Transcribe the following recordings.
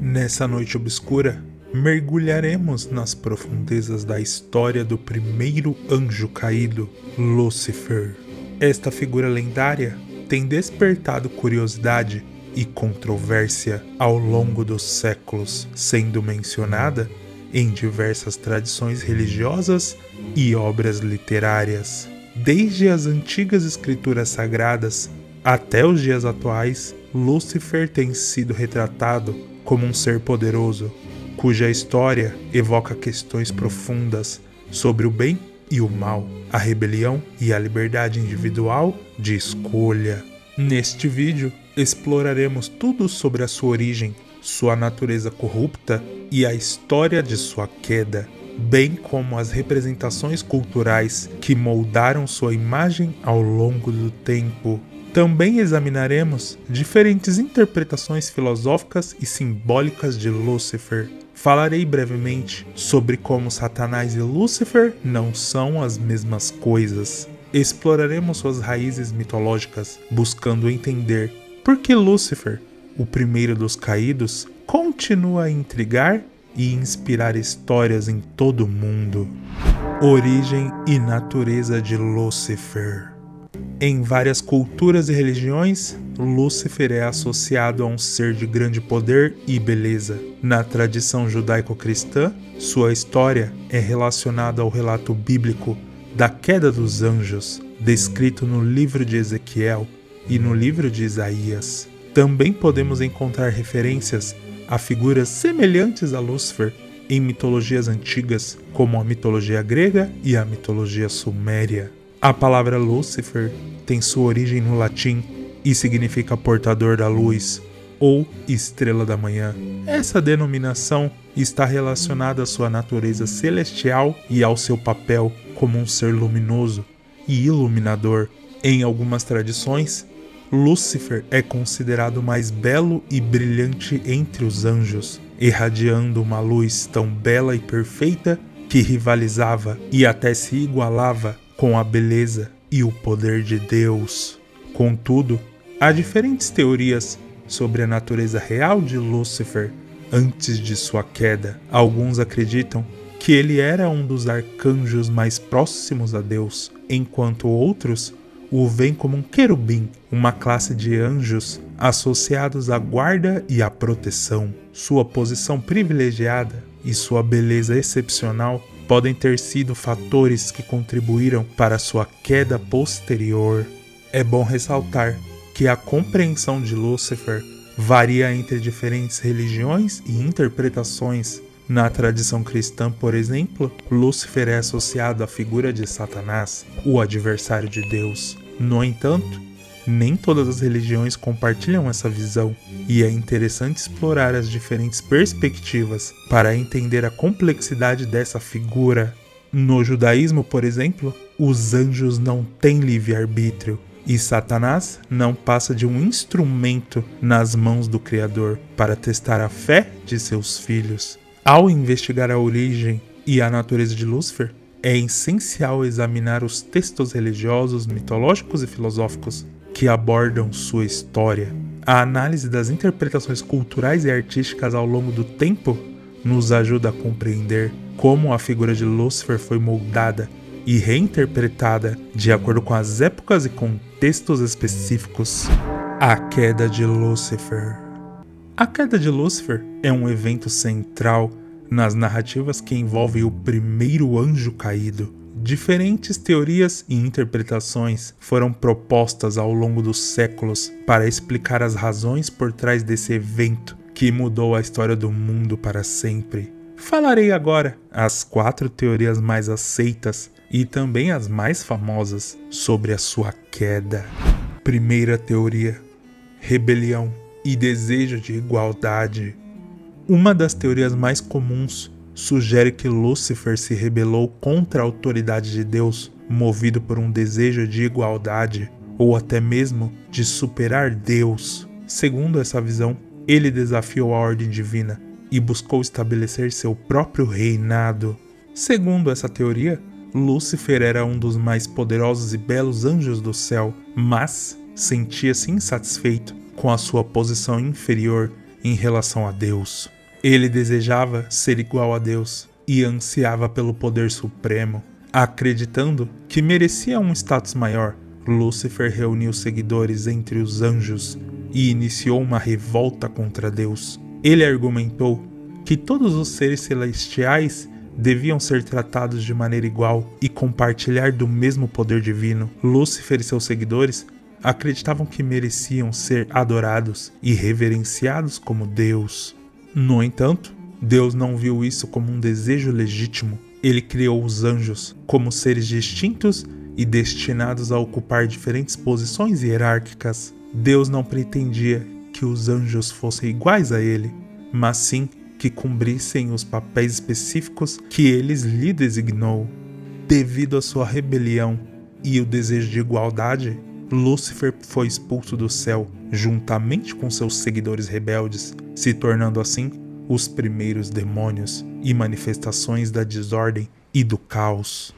Nessa noite obscura, mergulharemos nas profundezas da história do primeiro anjo caído, Lúcifer. Esta figura lendária tem despertado curiosidade e controvérsia ao longo dos séculos, sendo mencionada em diversas tradições religiosas e obras literárias. Desde as antigas escrituras sagradas até os dias atuais, Lúcifer tem sido retratado como um ser poderoso, cuja história evoca questões profundas sobre o bem e o mal, a rebelião e a liberdade individual de escolha. Neste vídeo, exploraremos tudo sobre a sua origem, sua natureza corrupta e a história de sua queda, bem como as representações culturais que moldaram sua imagem ao longo do tempo. Também examinaremos diferentes interpretações filosóficas e simbólicas de Lúcifer. Falarei brevemente sobre como Satanás e Lúcifer não são as mesmas coisas. Exploraremos suas raízes mitológicas, buscando entender por que Lúcifer, o primeiro dos caídos, continua a intrigar e inspirar histórias em todo o mundo. Origem e natureza de Lúcifer. Em várias culturas e religiões, Lúcifer é associado a um ser de grande poder e beleza. Na tradição judaico-cristã, sua história é relacionada ao relato bíblico da queda dos anjos, descrito no livro de Ezequiel e no livro de Isaías. Também podemos encontrar referências a figuras semelhantes a Lúcifer em mitologias antigas, como a mitologia grega e a mitologia suméria. A palavra Lúcifer tem sua origem no latim e significa portador da luz ou estrela da manhã. Essa denominação está relacionada à sua natureza celestial e ao seu papel como um ser luminoso e iluminador. Em algumas tradições, Lúcifer é considerado o mais belo e brilhante entre os anjos, irradiando uma luz tão bela e perfeita que rivalizava e até se igualava com a beleza e o poder de Deus. Contudo, há diferentes teorias sobre a natureza real de Lúcifer antes de sua queda. Alguns acreditam que ele era um dos arcanjos mais próximos a Deus, enquanto outros o veem como um querubim, uma classe de anjos associados à guarda e à proteção. Sua posição privilegiada e sua beleza excepcional podem ter sido fatores que contribuíram para sua queda posterior. É bom ressaltar que a compreensão de Lúcifer varia entre diferentes religiões e interpretações. Na tradição cristã, por exemplo, Lúcifer é associado à figura de Satanás, o adversário de Deus. No entanto, nem todas as religiões compartilham essa visão, e é interessante explorar as diferentes perspectivas para entender a complexidade dessa figura. No judaísmo, por exemplo, os anjos não têm livre-arbítrio, e Satanás não passa de um instrumento nas mãos do Criador para testar a fé de seus filhos. Ao investigar a origem e a natureza de Lúcifer, é essencial examinar os textos religiosos, mitológicos e filosóficos que abordam sua história. A análise das interpretações culturais e artísticas ao longo do tempo nos ajuda a compreender como a figura de Lúcifer foi moldada e reinterpretada de acordo com as épocas e contextos específicos. A queda de Lúcifer. A queda de Lúcifer é um evento central nas narrativas que envolvem o primeiro anjo caído. Diferentes teorias e interpretações foram propostas ao longo dos séculos para explicar as razões por trás desse evento que mudou a história do mundo para sempre. Falarei agora as 4 teorias mais aceitas e também as mais famosas sobre a sua queda. Primeira teoria: rebelião e desejo de igualdade. Uma das teorias mais comuns sugere que Lúcifer se rebelou contra a autoridade de Deus, movido por um desejo de igualdade, ou até mesmo de superar Deus. Segundo essa visão, ele desafiou a ordem divina e buscou estabelecer seu próprio reinado. Segundo essa teoria, Lúcifer era um dos mais poderosos e belos anjos do céu, mas sentia-se insatisfeito com a sua posição inferior em relação a Deus. Ele desejava ser igual a Deus e ansiava pelo poder supremo. Acreditando que merecia um status maior, Lúcifer reuniu seguidores entre os anjos e iniciou uma revolta contra Deus. Ele argumentou que todos os seres celestiais deviam ser tratados de maneira igual e compartilhar do mesmo poder divino. Lúcifer e seus seguidores acreditavam que mereciam ser adorados e reverenciados como Deus. No entanto, Deus não viu isso como um desejo legítimo. Ele criou os anjos como seres distintos e destinados a ocupar diferentes posições hierárquicas. Deus não pretendia que os anjos fossem iguais a ele, mas sim que cumprissem os papéis específicos que ele lhe designou. Devido à sua rebelião e o desejo de igualdade, Lúcifer foi expulso do céu, juntamente com seus seguidores rebeldes, se tornando assim os primeiros demônios e manifestações da desordem e do caos.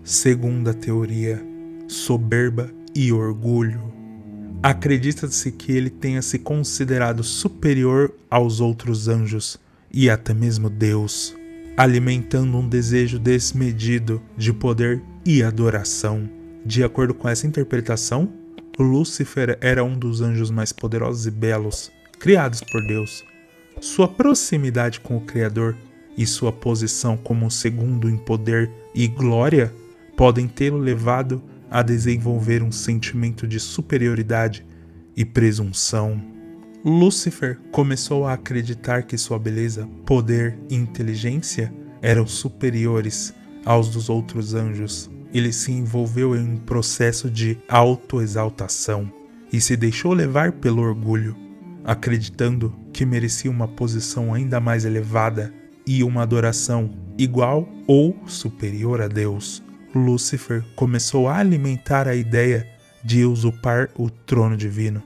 Segunda teoria: soberba e orgulho. Acredita-se que ele tenha se considerado superior aos outros anjos e até mesmo Deus, alimentando um desejo desmedido de poder e adoração. De acordo com essa interpretação, Lúcifer era um dos anjos mais poderosos e belos criados por Deus. Sua proximidade com o Criador e sua posição como o segundo em poder e glória podem tê-lo levado a desenvolver um sentimento de superioridade e presunção. Lúcifer começou a acreditar que sua beleza, poder e inteligência eram superiores aos dos outros anjos. Ele se envolveu em um processo de autoexaltação e se deixou levar pelo orgulho, acreditando que merecia uma posição ainda mais elevada e uma adoração igual ou superior a Deus. Lúcifer começou a alimentar a ideia de usurpar o trono divino.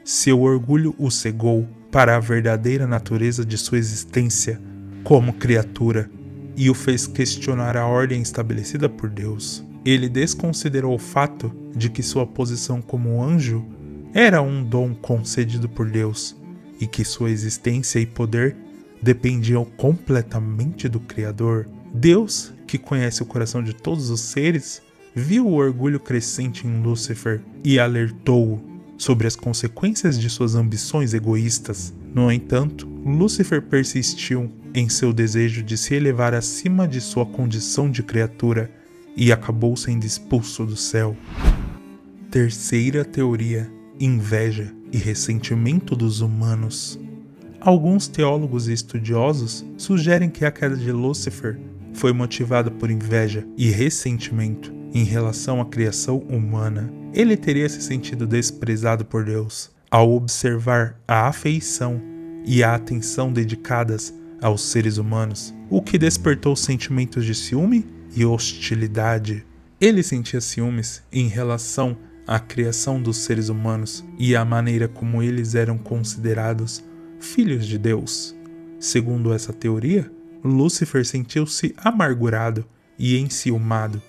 Seu orgulho o cegou para a verdadeira natureza de sua existência como criatura e o fez questionar a ordem estabelecida por Deus. Ele desconsiderou o fato de que sua posição como anjo era um dom concedido por Deus e que sua existência e poder dependiam completamente do Criador. Deus, que conhece o coração de todos os seres, viu o orgulho crescente em Lúcifer e alertou-o sobre as consequências de suas ambições egoístas. No entanto, Lúcifer persistiu em seu desejo de se elevar acima de sua condição de criatura e acabou sendo expulso do céu. Terceira teoria: inveja e ressentimento dos humanos. Alguns teólogos e estudiosos sugerem que a queda de Lúcifer foi motivada por inveja e ressentimento em relação à criação humana. Ele teria se sentido desprezado por Deus ao observar a afeição e a atenção dedicadas aos seres humanos, o que despertou sentimentos de ciúme e hostilidade. Ele sentia ciúmes em relação à criação dos seres humanos e à maneira como eles eram considerados filhos de Deus. Segundo essa teoria, Lúcifer sentiu-se amargurado e enciumado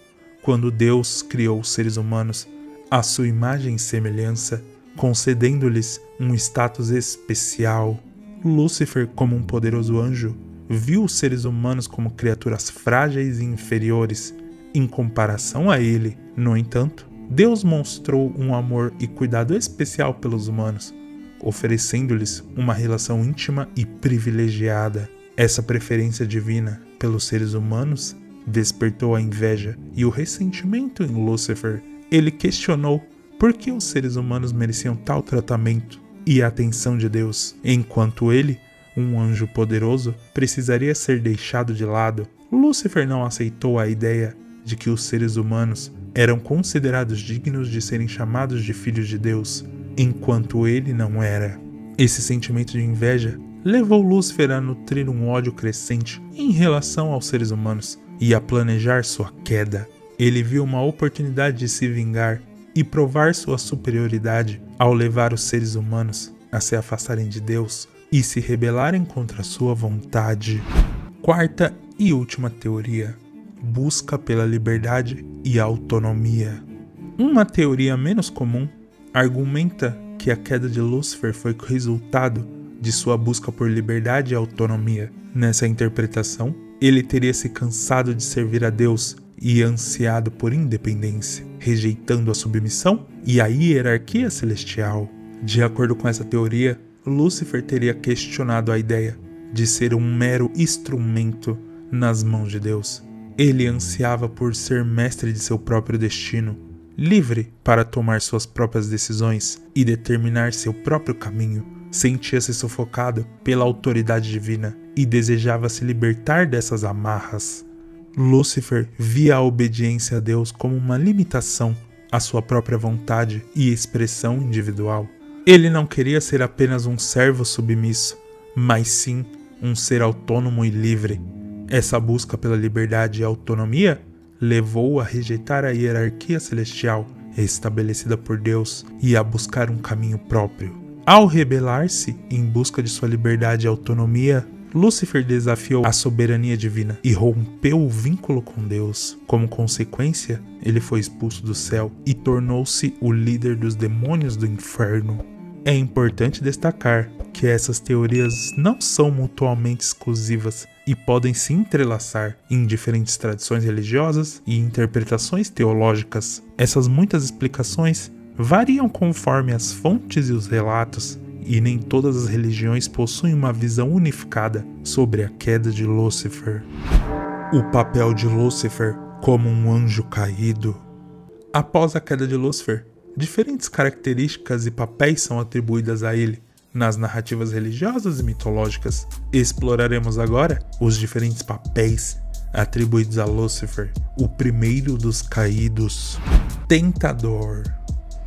quando Deus criou os seres humanos à sua imagem e semelhança, concedendo-lhes um status especial. Lúcifer, como um poderoso anjo, viu os seres humanos como criaturas frágeis e inferiores em comparação a ele. No entanto, Deus mostrou um amor e cuidado especial pelos humanos, oferecendo-lhes uma relação íntima e privilegiada. Essa preferência divina pelos seres humanos despertou a inveja e o ressentimento em Lúcifer. Ele questionou por que os seres humanos mereciam tal tratamento e atenção de Deus, enquanto ele, um anjo poderoso, precisaria ser deixado de lado. Lúcifer não aceitou a ideia de que os seres humanos eram considerados dignos de serem chamados de filhos de Deus, enquanto ele não era. Esse sentimento de inveja levou Lúcifer a nutrir um ódio crescente em relação aos seres humanos e a planejar sua queda. Ele viu uma oportunidade de se vingar e provar sua superioridade ao levar os seres humanos a se afastarem de Deus e se rebelarem contra sua vontade. Quarta e última teoria: busca pela liberdade e autonomia. Uma teoria menos comum argumenta que a queda de Lúcifer foi resultado de sua busca por liberdade e autonomia. Nessa interpretação, ele teria se cansado de servir a Deus e ansiado por independência, rejeitando a submissão e a hierarquia celestial. De acordo com essa teoria, Lúcifer teria questionado a ideia de ser um mero instrumento nas mãos de Deus. Ele ansiava por ser mestre de seu próprio destino, livre para tomar suas próprias decisões e determinar seu próprio caminho. Sentia-se sufocado pela autoridade divina e desejava se libertar dessas amarras. Lúcifer via a obediência a Deus como uma limitação à sua própria vontade e expressão individual. Ele não queria ser apenas um servo submisso, mas sim um ser autônomo e livre. Essa busca pela liberdade e autonomia levou-o a rejeitar a hierarquia celestial estabelecida por Deus e a buscar um caminho próprio. Ao rebelar-se em busca de sua liberdade e autonomia, Lúcifer desafiou a soberania divina e rompeu o vínculo com Deus. Como consequência, ele foi expulso do céu e tornou-se o líder dos demônios do inferno. É importante destacar que essas teorias não são mutuamente exclusivas e podem se entrelaçar em diferentes tradições religiosas e interpretações teológicas. Essas muitas explicações variam conforme as fontes e os relatos, e nem todas as religiões possuem uma visão unificada sobre a queda de Lúcifer. O papel de Lúcifer como um anjo caído. Após a queda de Lúcifer, diferentes características e papéis são atribuídas a ele nas narrativas religiosas e mitológicas. Exploraremos agora os diferentes papéis atribuídos a Lúcifer, o primeiro dos caídos. Tentador.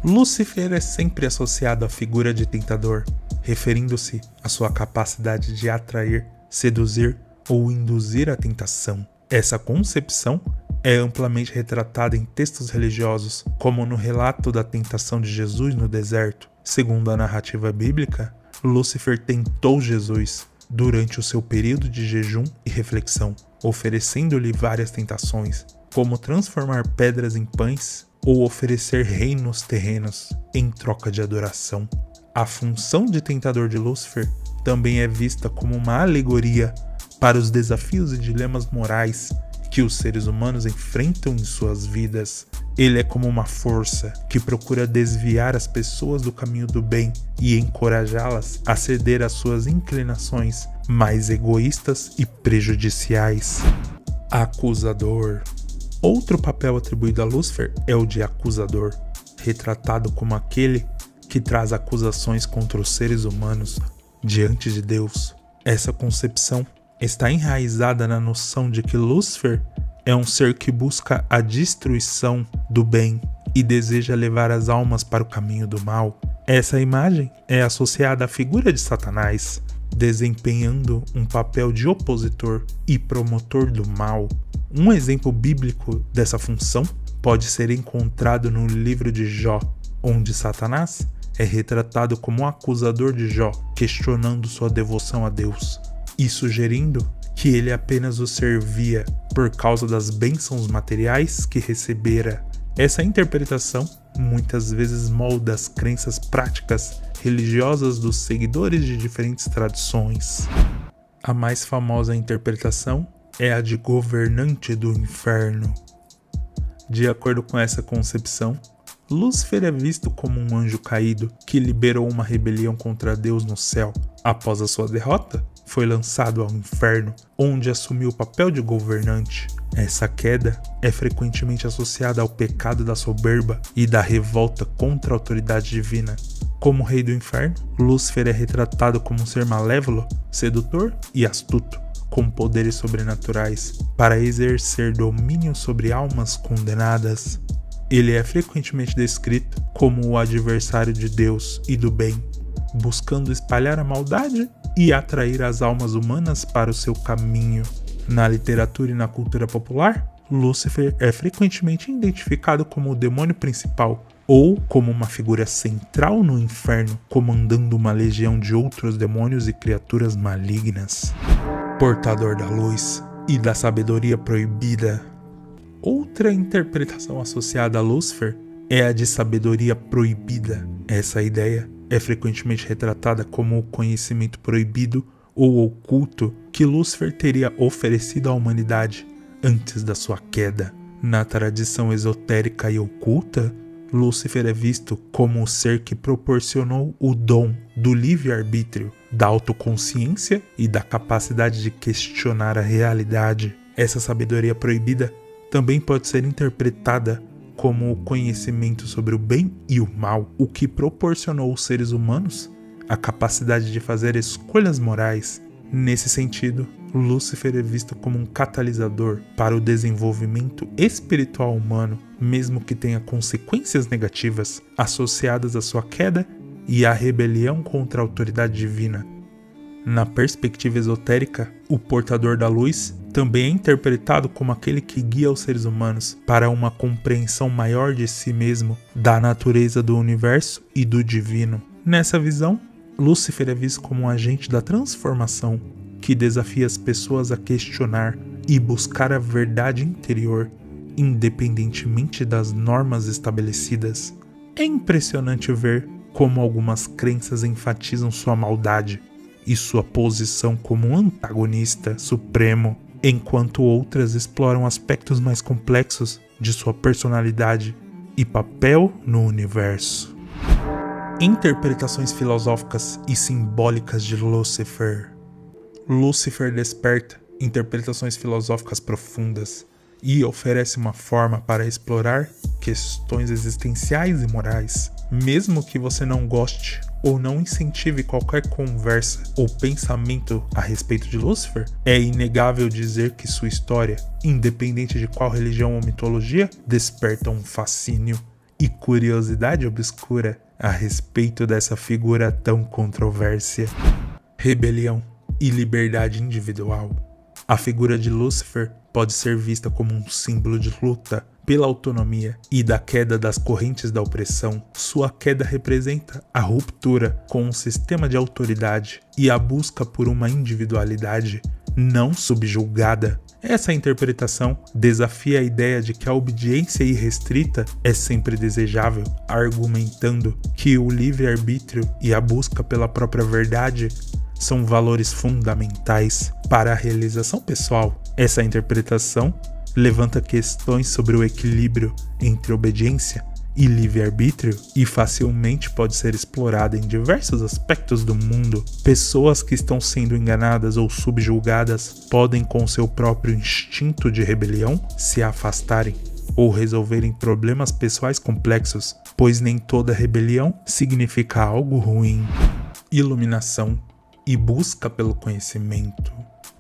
Lúcifer é sempre associado à figura de tentador, referindo-se à sua capacidade de atrair, seduzir ou induzir a tentação. Essa concepção é amplamente retratada em textos religiosos, como no relato da tentação de Jesus no deserto. Segundo a narrativa bíblica, Lúcifer tentou Jesus durante o seu período de jejum e reflexão, oferecendo-lhe várias tentações, como transformar pedras em pães ou oferecer reinos terrenos em troca de adoração. A função de tentador de Lúcifer também é vista como uma alegoria para os desafios e dilemas morais que os seres humanos enfrentam em suas vidas. Ele é como uma força que procura desviar as pessoas do caminho do bem e encorajá-las a ceder às suas inclinações mais egoístas e prejudiciais. Acusador. Outro papel atribuído a Lúcifer é o de acusador, retratado como aquele que traz acusações contra os seres humanos diante de Deus. Essa concepção está enraizada na noção de que Lúcifer é um ser que busca a destruição do bem e deseja levar as almas para o caminho do mal. Essa imagem é associada à figura de Satanás, desempenhando um papel de opositor e promotor do mal. Um exemplo bíblico dessa função pode ser encontrado no livro de Jó, onde Satanás é retratado como um acusador de Jó, questionando sua devoção a Deus e sugerindo que ele apenas o servia por causa das bênçãos materiais que recebera. Essa interpretação muitas vezes molda as crenças práticas religiosas dos seguidores de diferentes tradições. A mais famosa interpretação é a de governante do inferno. De acordo com essa concepção, Lúcifer é visto como um anjo caído que liderou uma rebelião contra Deus no céu. Após a sua derrota, foi lançado ao inferno, onde assumiu o papel de governante. Essa queda é frequentemente associada ao pecado da soberba e da revolta contra a autoridade divina. Como rei do inferno, Lúcifer é retratado como um ser malévolo, sedutor e astuto, com poderes sobrenaturais para exercer domínio sobre almas condenadas. Ele é frequentemente descrito como o adversário de Deus e do bem, buscando espalhar a maldade e atrair as almas humanas para o seu caminho. Na literatura e na cultura popular, Lúcifer é frequentemente identificado como o demônio principal ou como uma figura central no inferno, comandando uma legião de outros demônios e criaturas malignas. Portador da luz e da sabedoria proibida. Outra interpretação associada a Lúcifer é a de sabedoria proibida. Essa ideia é frequentemente retratada como o conhecimento proibido ou oculto que Lúcifer teria oferecido à humanidade antes da sua queda. Na tradição esotérica e oculta, Lúcifer é visto como o ser que proporcionou o dom do livre-arbítrio, da autoconsciência e da capacidade de questionar a realidade. Essa sabedoria proibida também pode ser interpretada como o conhecimento sobre o bem e o mal, o que proporcionou aos seres humanos a capacidade de fazer escolhas morais. Nesse sentido, Lúcifer é visto como um catalisador para o desenvolvimento espiritual humano, mesmo que tenha consequências negativas associadas à sua queda e à rebelião contra a autoridade divina. Na perspectiva esotérica, o portador da luz também é interpretado como aquele que guia os seres humanos para uma compreensão maior de si mesmo, da natureza do universo e do divino. Nessa visão, Lúcifer é visto como um agente da transformação que desafia as pessoas a questionar e buscar a verdade interior, independentemente das normas estabelecidas. É impressionante ver como algumas crenças enfatizam sua maldade e sua posição como um antagonista supremo, enquanto outras exploram aspectos mais complexos de sua personalidade e papel no universo. Interpretações filosóficas e simbólicas de Lúcifer. Lúcifer desperta interpretações filosóficas profundas e oferece uma forma para explorar questões existenciais e morais. Mesmo que você não goste ou não incentive qualquer conversa ou pensamento a respeito de Lúcifer, é inegável dizer que sua história, independente de qual religião ou mitologia, desperta um fascínio e curiosidade obscura a respeito dessa figura tão controversa. Rebelião e liberdade individual. A figura de Lúcifer pode ser vista como um símbolo de luta pela autonomia e da queda das correntes da opressão. Sua queda representa a ruptura com um sistema de autoridade e a busca por uma individualidade não subjugada. Essa interpretação desafia a ideia de que a obediência irrestrita é sempre desejável, argumentando que o livre-arbítrio e a busca pela própria verdade são valores fundamentais para a realização pessoal. Essa interpretação levanta questões sobre o equilíbrio entre obediência e livre-arbítrio e facilmente pode ser explorada em diversos aspectos do mundo. Pessoas que estão sendo enganadas ou subjugadas podem, com seu próprio instinto de rebelião, se afastarem ou resolverem problemas pessoais complexos, pois nem toda rebelião significa algo ruim. Iluminação e busca pelo conhecimento.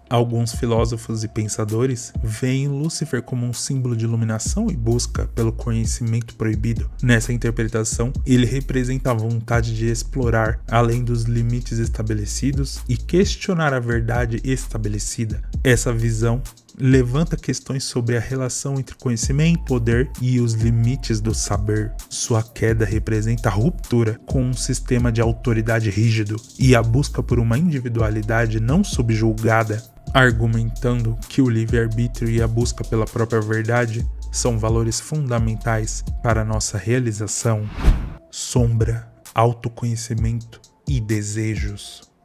Alguns filósofos e pensadores veem Lúcifer como um símbolo de iluminação e busca pelo conhecimento proibido. Nessa interpretação, ele representa a vontade de explorar além dos limites estabelecidos e questionar a verdade estabelecida. Essa visão levanta questões sobre a relação entre conhecimento e poder e os limites do saber. Sua queda representa a ruptura com um sistema de autoridade rígido e a busca por uma individualidade não subjugada, argumentando que o livre-arbítrio e a busca pela própria verdade são valores fundamentais para a nossa realização. Sombra, autoconhecimento e desejos.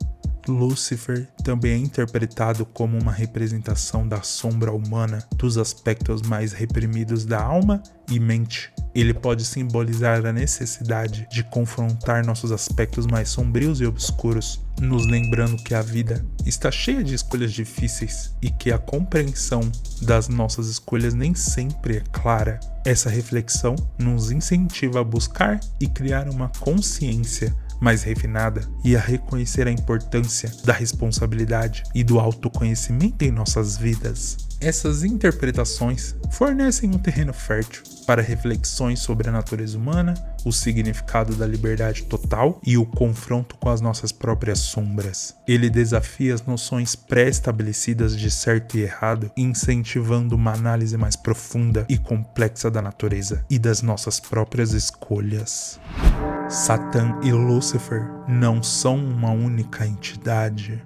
Lúcifer também é interpretado como uma representação da sombra humana, dos aspectos mais reprimidos da alma e mente. Ele pode simbolizar a necessidade de confrontar nossos aspectos mais sombrios e obscuros, nos lembrando que a vida está cheia de escolhas difíceis e que a compreensão das nossas escolhas nem sempre é clara. Essa reflexão nos incentiva a buscar e criar uma consciência mais refinada e a reconhecer a importância da responsabilidade e do autoconhecimento em nossas vidas. Essas interpretações fornecem um terreno fértil para reflexões sobre a natureza humana, o significado da liberdade total e o confronto com as nossas próprias sombras. Ele desafia as noções pré-estabelecidas de certo e errado, incentivando uma análise mais profunda e complexa da natureza e das nossas próprias escolhas. Satã e Lúcifer não são uma única entidade.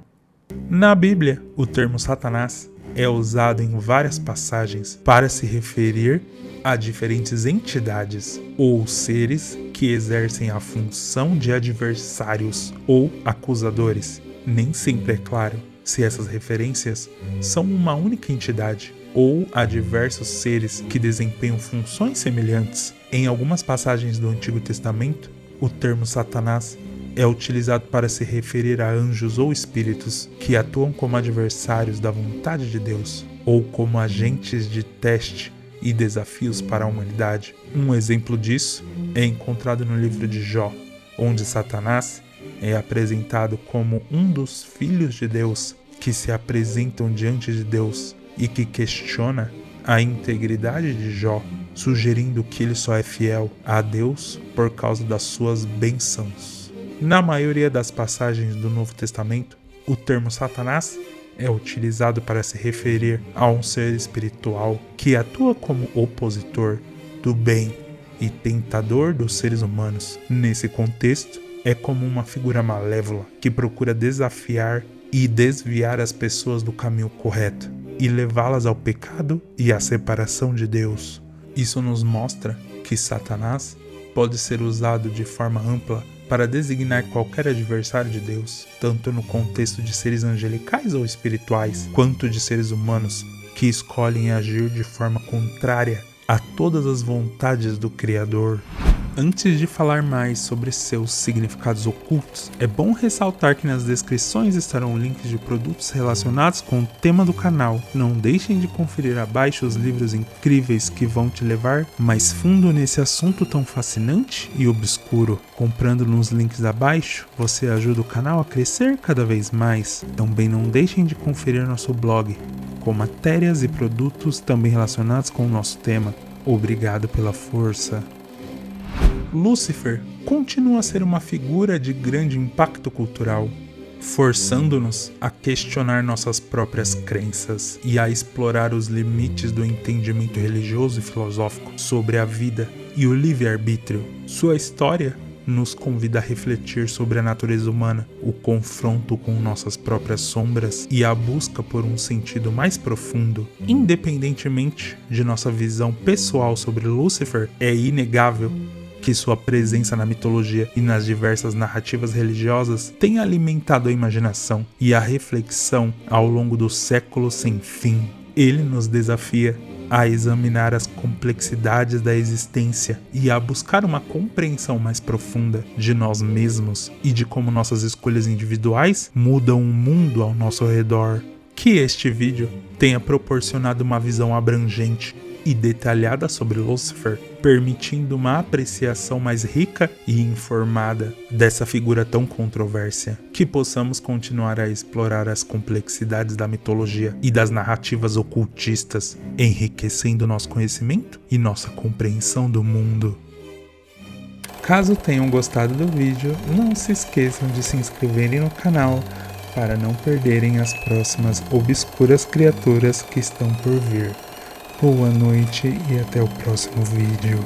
Na Bíblia, o termo Satanás é usado em várias passagens para se referir a diferentes entidades ou seres que exercem a função de adversários ou acusadores. Nem sempre é claro se essas referências são uma única entidade ou a diversos seres que desempenham funções semelhantes. Em algumas passagens do Antigo Testamento, o termo Satanás é utilizado para se referir a anjos ou espíritos que atuam como adversários da vontade de Deus ou como agentes de teste e desafios para a humanidade. Um exemplo disso é encontrado no livro de Jó, onde Satanás é apresentado como um dos filhos de Deus que se apresentam diante de Deus e que questiona a integridade de Jó, sugerindo que ele só é fiel a Deus por causa das suas bênçãos. Na maioria das passagens do Novo Testamento, o termo Satanás é utilizado para se referir a um ser espiritual que atua como opositor do bem e tentador dos seres humanos. Nesse contexto, é como uma figura malévola que procura desafiar e desviar as pessoas do caminho correto e levá-las ao pecado e à separação de Deus. Isso nos mostra que Satanás pode ser usado de forma ampla para designar qualquer adversário de Deus, tanto no contexto de seres angelicais ou espirituais, quanto de seres humanos que escolhem agir de forma contrária a todas as vontades do Criador. Antes de falar mais sobre seus significados ocultos, é bom ressaltar que nas descrições estarão links de produtos relacionados com o tema do canal. Não deixem de conferir abaixo os livros incríveis que vão te levar mais fundo nesse assunto tão fascinante e obscuro. Comprando nos links abaixo, você ajuda o canal a crescer cada vez mais. Também não deixem de conferir nosso blog, com matérias e produtos também relacionados com o nosso tema. Obrigado pela força. Lúcifer continua a ser uma figura de grande impacto cultural, forçando-nos a questionar nossas próprias crenças e a explorar os limites do entendimento religioso e filosófico sobre a vida e o livre-arbítrio. Sua história nos convida a refletir sobre a natureza humana, o confronto com nossas próprias sombras e a busca por um sentido mais profundo. Independentemente de nossa visão pessoal sobre Lúcifer, é inegável que sua presença na mitologia e nas diversas narrativas religiosas tem alimentado a imaginação e a reflexão ao longo dos séculos sem fim. Ele nos desafia a examinar as complexidades da existência e a buscar uma compreensão mais profunda de nós mesmos e de como nossas escolhas individuais mudam o mundo ao nosso redor. Que este vídeo tenha proporcionado uma visão abrangente e detalhada sobre Lúcifer, permitindo uma apreciação mais rica e informada dessa figura tão controversa, que possamos continuar a explorar as complexidades da mitologia e das narrativas ocultistas, enriquecendo nosso conhecimento e nossa compreensão do mundo. Caso tenham gostado do vídeo, não se esqueçam de se inscreverem no canal para não perderem as próximas obscuras criaturas que estão por vir. Boa noite e até o próximo vídeo.